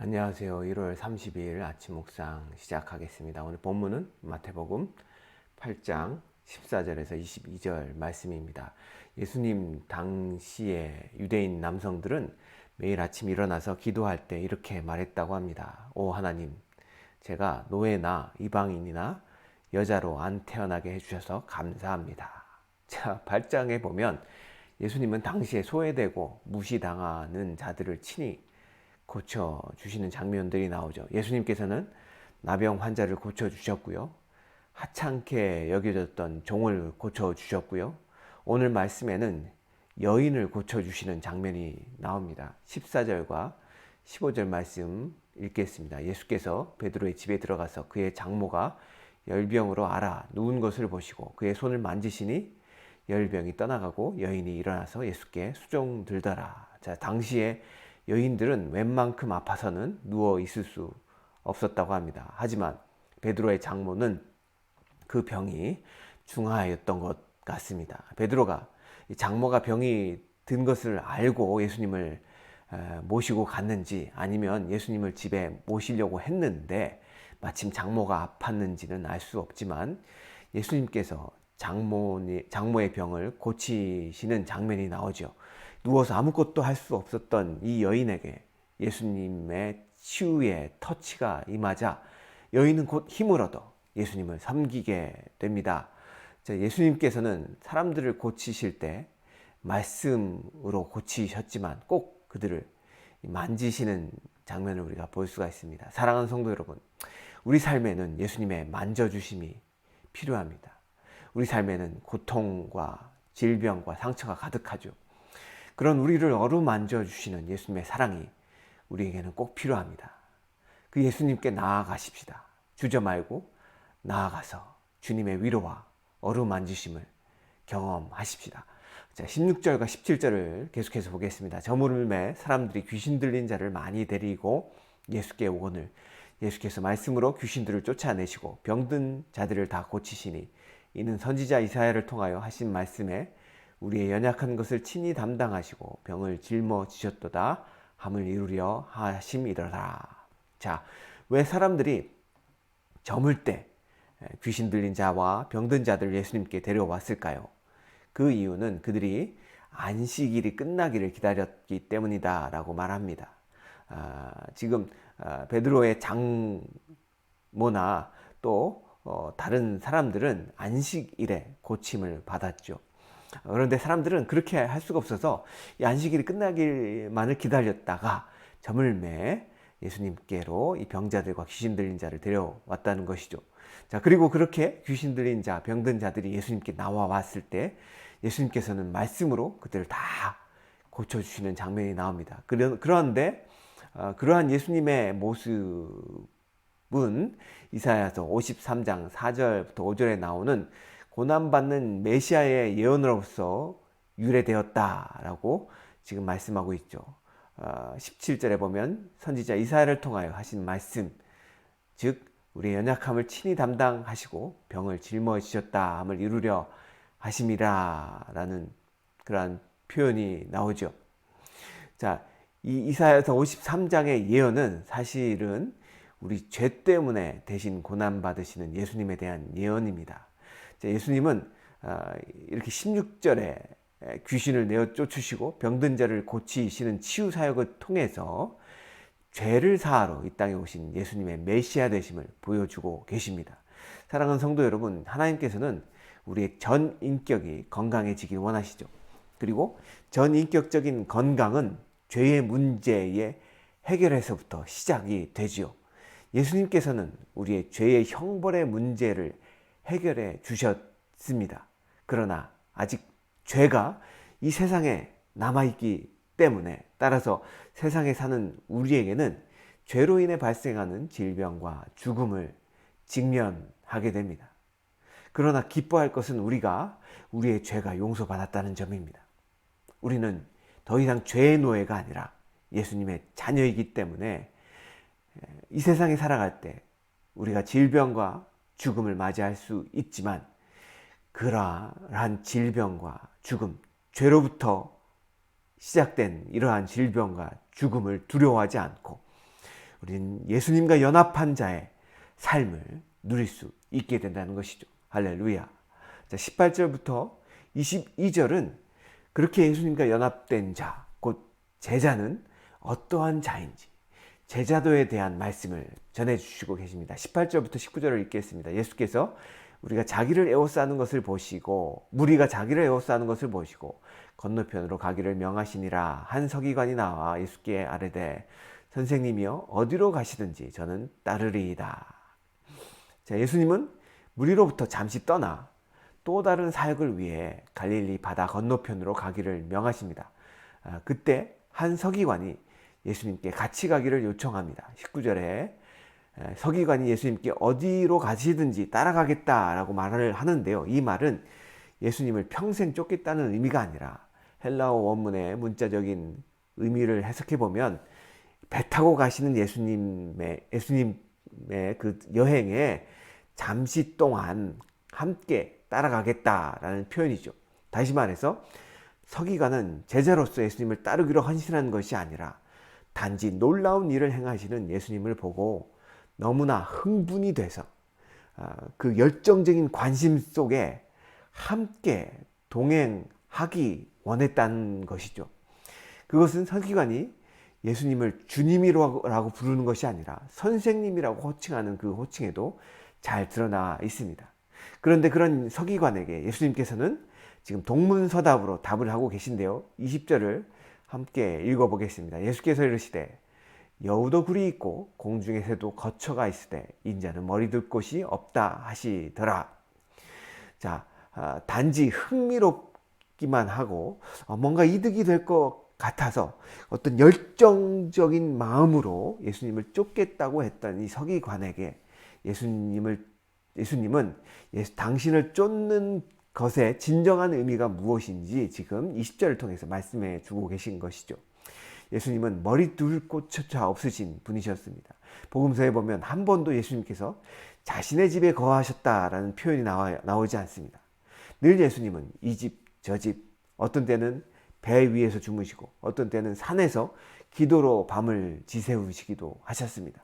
안녕하세요. 1월 30일 아침 묵상 시작하겠습니다. 오늘 본문은 마태복음 8장 14절에서 22절 말씀입니다. 예수님 당시에 유대인 남성들은 매일 아침 일어나서 기도할 때 이렇게 말했다고 합니다. 오 하나님, 제가 노예나 이방인이나 여자로 안 태어나게 해주셔서 감사합니다. 자, 8장에 보면 예수님은 당시에 소외되고 무시당하는 자들을 친히 고쳐주시는 장면들이 나오죠. 예수님께서는 나병 환자를 고쳐주셨고요. 하찮게 여겨졌던 종을 고쳐주셨고요. 오늘 말씀에는 여인을 고쳐주시는 장면이 나옵니다. 14절과 15절 말씀 읽겠습니다. 예수께서 베드로의 집에 들어가서 그의 장모가 열병으로 앓아 누운 것을 보시고 그의 손을 만지시니 열병이 떠나가고 여인이 일어나서 예수께 수종들더라. 자, 당시에 여인들은 웬만큼 아파서는 누워 있을 수 없었다고 합니다. 하지만 베드로의 장모는 그 병이 중하였던 것 같습니다. 베드로가 장모가 병이 든 것을 알고 예수님을 모시고 갔는지 아니면 예수님을 집에 모시려고 했는데 마침 장모가 아팠는지는 알 수 없지만 예수님께서 장모의 병을 고치시는 장면이 나오죠. 누워서 아무것도 할 수 없었던 이 여인에게 예수님의 치유의 터치가 임하자 여인은 곧 힘을 얻어 예수님을 섬기게 됩니다. 자, 예수님께서는 사람들을 고치실 때 말씀으로 고치셨지만 꼭 그들을 만지시는 장면을 우리가 볼 수가 있습니다. 사랑하는 성도 여러분, 우리 삶에는 예수님의 만져주심이 필요합니다. 우리 삶에는 고통과 질병과 상처가 가득하죠. 그런 우리를 어루만져 주시는 예수님의 사랑이 우리에게는 꼭 필요합니다. 그 예수님께 나아가십시다. 주저 말고 나아가서 주님의 위로와 어루만지심을 경험하십시다. 자, 16절과 17절을 계속해서 보겠습니다. 저물음에 사람들이 귀신 들린 자를 많이 데리고 예수께 오거늘 예수께서 말씀으로 귀신들을 쫓아내시고 병든 자들을 다 고치시니 이는 선지자 이사야를 통하여 하신 말씀에 우리의 연약한 것을 친히 담당하시고 병을 짊어지셨도다 함을 이루려 하심이더라. 자, 왜 사람들이 저물 때 귀신 들린 자와 병든 자들을 예수님께 데려왔을까요? 그 이유는 그들이 안식일이 끝나기를 기다렸기 때문이다 라고 말합니다. 지금 베드로의 장모나 또 다른 사람들은 안식일에 고침을 받았죠. 그런데 사람들은 그렇게 할 수가 없어서 이 안식일이 끝나기만을 기다렸다가 저물매 예수님께로 이 병자들과 귀신 들린 자를 데려왔다는 것이죠. 자, 그리고 그렇게 귀신 들린 자, 병든 자들이 예수님께 나와왔을 때 예수님께서는 말씀으로 그들을 다 고쳐주시는 장면이 나옵니다. 그런데 그러한 예수님의 모습은 이사야서 53장 4절부터 5절에 나오는 고난받는 메시아의 예언으로서 유래되었다라고 지금 말씀하고 있죠. 17절에 보면 선지자 이사야를 통하여 하신 말씀, 즉 우리의 연약함을 친히 담당하시고 병을 짊어지셨다 함을 이루려 하심이라 라는 그러한 표현이 나오죠. 자, 이 이사야서 53장의 예언은 사실은 우리 죄 때문에 대신 고난받으시는 예수님에 대한 예언입니다. 예수님은 이렇게 16절에 귀신을 내어 쫓으시고 병든 자를 고치시는 치유 사역을 통해서 죄를 사하러 이 땅에 오신 예수님의 메시아 되심을 보여주고 계십니다. 사랑하는 성도 여러분, 하나님께서는 우리의 전 인격이 건강해지길 원하시죠. 그리고 전 인격적인 건강은 죄의 문제의 해결에서부터 시작이 되지요. 예수님께서는 우리의 죄의 형벌의 문제를 해결해 주셨습니다. 그러나 아직 죄가 이 세상에 남아있기 때문에 따라서 세상에 사는 우리에게는 죄로 인해 발생하는 질병과 죽음을 직면하게 됩니다. 그러나 기뻐할 것은 우리가 우리의 죄가 용서받았다는 점입니다. 우리는 더 이상 죄의 노예가 아니라 예수님의 자녀이기 때문에 이 세상에 살아갈 때 우리가 질병과 죽음을 맞이할 수 있지만 그러한 질병과 죽음, 죄로부터 시작된 이러한 질병과 죽음을 두려워하지 않고 우린 예수님과 연합한 자의 삶을 누릴 수 있게 된다는 것이죠. 할렐루야. 자, 18절부터 22절은 그렇게 예수님과 연합된 자, 곧 제자는 어떠한 자인지 제자도에 대한 말씀을 전해주시고 계십니다. 18절부터 19절을 읽겠습니다. 예수께서 우리가 자기를 에워싸는 것을 보시고 무리가 자기를 에워싸는 것을 보시고 건너편으로 가기를 명하시니라. 한 서기관이 나와 예수께 아뢰되 선생님이여 어디로 가시든지 저는 따르리이다. 자, 예수님은 무리로부터 잠시 떠나 또 다른 사역을 위해 갈릴리 바다 건너편으로 가기를 명하십니다. 그때 한 서기관이 예수님께 같이 가기를 요청합니다. 19절에 서기관이 예수님께 어디로 가시든지 따라가겠다라고 말을 하는데요. 이 말은 예수님을 평생 쫓겠다는 의미가 아니라 헬라어 원문의 문자적인 의미를 해석해 보면 배 타고 가시는 예수님의 그 여행에 잠시 동안 함께 따라가겠다라는 표현이죠. 다시 말해서 서기관은 제자로서 예수님을 따르기로 헌신한 것이 아니라 단지 놀라운 일을 행하시는 예수님을 보고 너무나 흥분이 돼서 그 열정적인 관심 속에 함께 동행하기 원했다는 것이죠. 그것은 서기관이 예수님을 주님이라고 부르는 것이 아니라 선생님이라고 호칭하는 그 호칭에도 잘 드러나 있습니다. 그런데 그런 서기관에게 예수님께서는 지금 동문서답으로 답을 하고 계신데요. 20절을 함께 읽어보겠습니다. 예수께서 이르시되 여우도 굴이 있고 공중의 새도 거처가 있으되 인자는 머리 둘 곳이 없다 하시더라. 자, 단지 흥미롭기만 하고 뭔가 이득이 될 것 같아서 어떤 열정적인 마음으로 예수님을 쫓겠다고 했던 이 서기관에게 예수님은 당신을 쫓는 것의 진정한 의미가 무엇인지 지금 20절을 통해서 말씀해 주고 계신 것이죠. 예수님은 머리 둘 곳조차 없으신 분이셨습니다. 복음서에 보면 한 번도 예수님께서 자신의 집에 거하셨다라는 표현이 나오지 않습니다. 늘 예수님은 이 집, 저 집, 어떤 때는 배 위에서 주무시고 어떤 때는 산에서 기도로 밤을 지새우시기도 하셨습니다.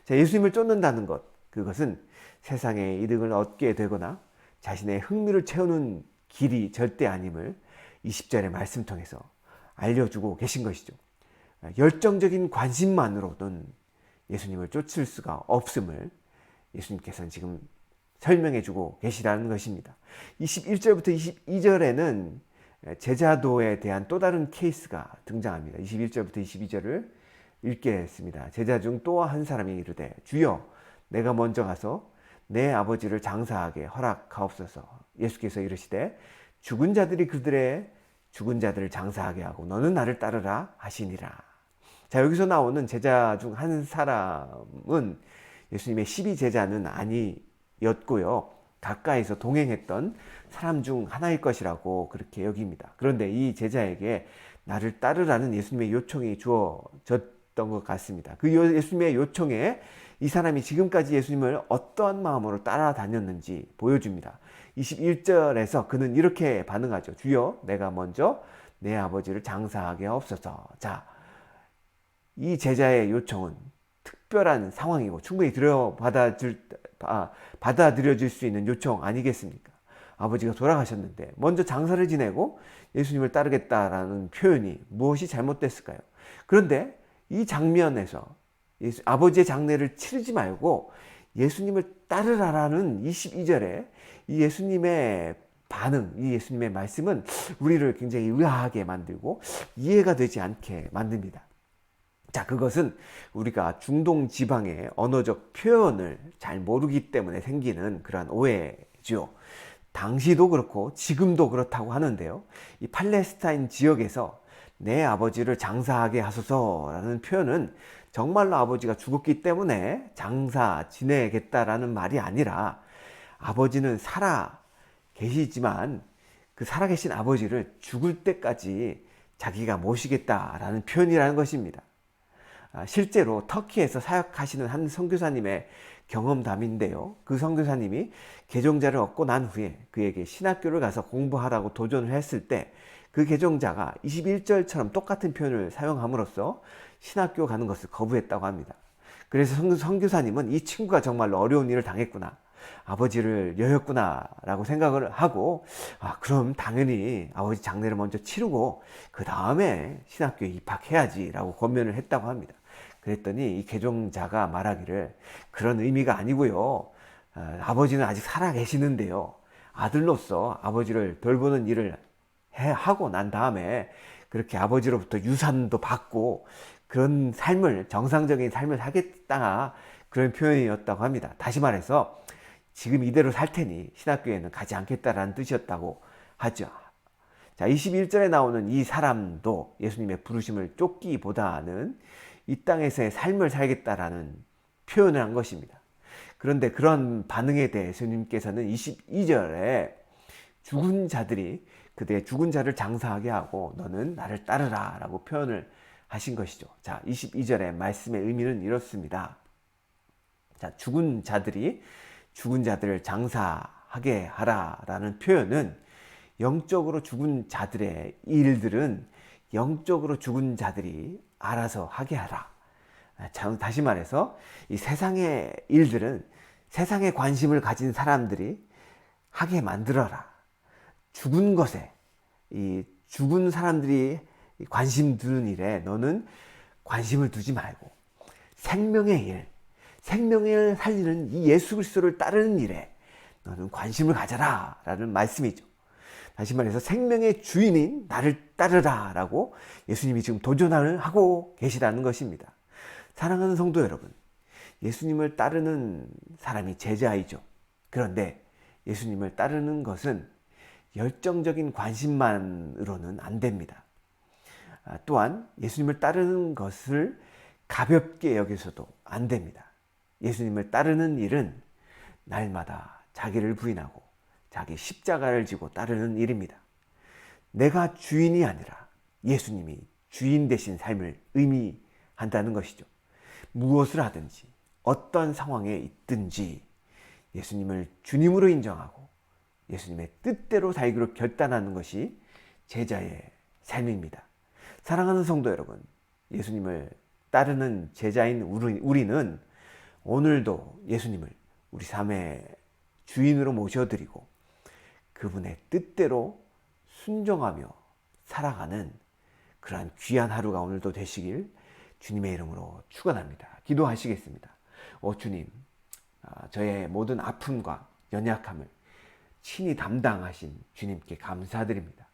자, 예수님을 쫓는다는 것, 그것은 세상의 이득을 얻게 되거나 자신의 흥미를 채우는 길이 절대 아님을 20절의 말씀 통해서 알려주고 계신 것이죠. 열정적인 관심만으로는 예수님을 쫓을 수가 없음을 예수님께서는 지금 설명해 주고 계시다는 것입니다. 21절부터 22절에는 제자도에 대한 또 다른 케이스가 등장합니다. 21절부터 22절을 읽겠습니다. 제자 중 또 한 사람이 이르되 주여 내가 먼저 가서 내 아버지를 장사하게 허락하옵소서. 예수께서 이르시되 죽은 자들이 그들의 죽은 자들을 장사하게 하고 너는 나를 따르라 하시니라. 자, 여기서 나오는 제자 중 한 사람은 예수님의 12제자는 아니었고요. 가까이서 동행했던 사람 중 하나일 것이라고 그렇게 여깁니다. 그런데 이 제자에게 나를 따르라는 예수님의 요청이 주어졌던 것 같습니다. 그 예수님의 요청에 이 사람이 지금까지 예수님을 어떠한 마음으로 따라다녔는지 보여줍니다. 21절에서 그는 이렇게 반응하죠. 주여 내가 먼저 내 아버지를 장사하게 하옵소서. 자, 이 제자의 요청은 특별한 상황이고 충분히 받아들여질 수 있는 요청 아니겠습니까? 아버지가 돌아가셨는데 먼저 장사를 지내고 예수님을 따르겠다라는 표현이 무엇이 잘못됐을까요? 그런데 이 장면에서 아버지의 장례를 치르지 말고 예수님을 따르라라는 22절에 이 예수님의 반응, 이 예수님의 말씀은 우리를 굉장히 의아하게 만들고 이해가 되지 않게 만듭니다. 자, 그것은 우리가 중동 지방의 언어적 표현을 잘 모르기 때문에 생기는 그러한 오해죠. 당시도 그렇고 지금도 그렇다고 하는데요. 이 팔레스타인 지역에서 내 아버지를 장사하게 하소서라는 표현은 정말로 아버지가 죽었기 때문에 장사 지내겠다라는 말이 아니라 아버지는 살아 계시지만 그 살아계신 아버지를 죽을 때까지 자기가 모시겠다라는 표현이라는 것입니다. 실제로 터키에서 사역하시는 한 선교사님의 경험담인데요. 그 선교사님이 개종자를 얻고 난 후에 그에게 신학교를 가서 공부하라고 도전을 했을 때 그 개종자가 21절처럼 똑같은 표현을 사용함으로써 신학교 가는 것을 거부했다고 합니다. 그래서 선교사님은 이 친구가 정말로 어려운 일을 당했구나, 아버지를 여였구나 라고 생각을 하고, 그럼 당연히 아버지 장례를 먼저 치르고 그 다음에 신학교에 입학해야지 라고 권면을 했다고 합니다. 그랬더니 이 개종자가 말하기를, 그런 의미가 아니고요, 아버지는 아직 살아 계시는데요, 아들로서 아버지를 돌보는 일을 하고 난 다음에 그렇게 아버지로부터 유산도 받고 그런 삶을, 정상적인 삶을 살겠다, 그런 표현이었다고 합니다. 다시 말해서 지금 이대로 살 테니 신학교에는 가지 않겠다라는 뜻이었다고 하죠. 자, 21절에 나오는 이 사람도 예수님의 부르심을 쫓기보다는 이 땅에서의 삶을 살겠다라는 표현을 한 것입니다. 그런데 그런 반응에 대해 예수님께서는 22절에 죽은 자들이 그대의 죽은 자를 장사하게 하고 너는 나를 따르라 라고 표현을 하신 것이죠. 자, 22절의 말씀의 의미는 이렇습니다. 자, 죽은 자들이 죽은 자들을 장사하게 하라 라는 표현은, 영적으로 죽은 자들의 일들은 영적으로 죽은 자들이 알아서 하게 하라. 다시 말해서 이 세상의 일들은 세상에 관심을 가진 사람들이 하게 만들어라. 죽은 것에, 이 죽은 사람들이 관심 두는 일에 너는 관심을 두지 말고 생명의 일, 생명을 살리는 이 예수 그리스도를 따르는 일에 너는 관심을 가져라 라는 말씀이죠. 다시 말해서 생명의 주인인 나를 따르라 라고 예수님이 지금 도전을 하고 계시다는 것입니다. 사랑하는 성도 여러분, 예수님을 따르는 사람이 제자이죠. 그런데 예수님을 따르는 것은 열정적인 관심만으로는 안 됩니다. 또한 예수님을 따르는 것을 가볍게 여겨서도 안 됩니다. 예수님을 따르는 일은 날마다 자기를 부인하고 자기 십자가를 지고 따르는 일입니다. 내가 주인이 아니라 예수님이 주인 되신 삶을 의미한다는 것이죠. 무엇을 하든지 어떤 상황에 있든지 예수님을 주님으로 인정하고 예수님의 뜻대로 살기로 결단하는 것이 제자의 삶입니다. 사랑하는 성도 여러분, 예수님을 따르는 제자인 우리는 오늘도 예수님을 우리 삶의 주인으로 모셔드리고 그분의 뜻대로 순종하며 살아가는 그러한 귀한 하루가 오늘도 되시길 주님의 이름으로 축원합니다. 기도하시겠습니다. 주님, 저의 모든 아픔과 연약함을 친히 담당하신 주님께 감사드립니다.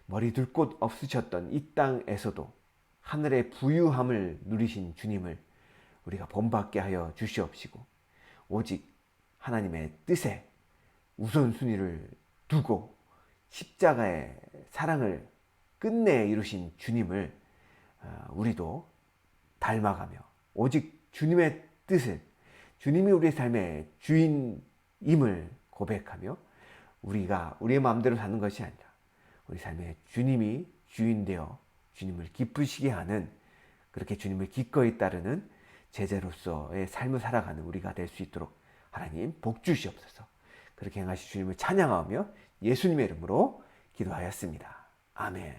머리 둘 곳 없으셨던 이 땅에서도 하늘의 부유함을 누리신 주님을 우리가 본받게 하여 주시옵시고, 오직 하나님의 뜻에 우선순위를 두고 십자가의 사랑을 끝내 이루신 주님을 우리도 닮아가며 오직 주님의 뜻을, 주님이 우리의 삶의 주인임을 고백하며 우리가 우리의 마음대로 사는 것이 아니라 우리 삶에 주님이 주인 되어 주님을 기쁘시게 하는, 그렇게 주님을 기꺼이 따르는 제자로서의 삶을 살아가는 우리가 될 수 있도록 하나님 복 주시옵소서. 그렇게 행하시 주님을 찬양하며 예수님의 이름으로 기도하였습니다. 아멘.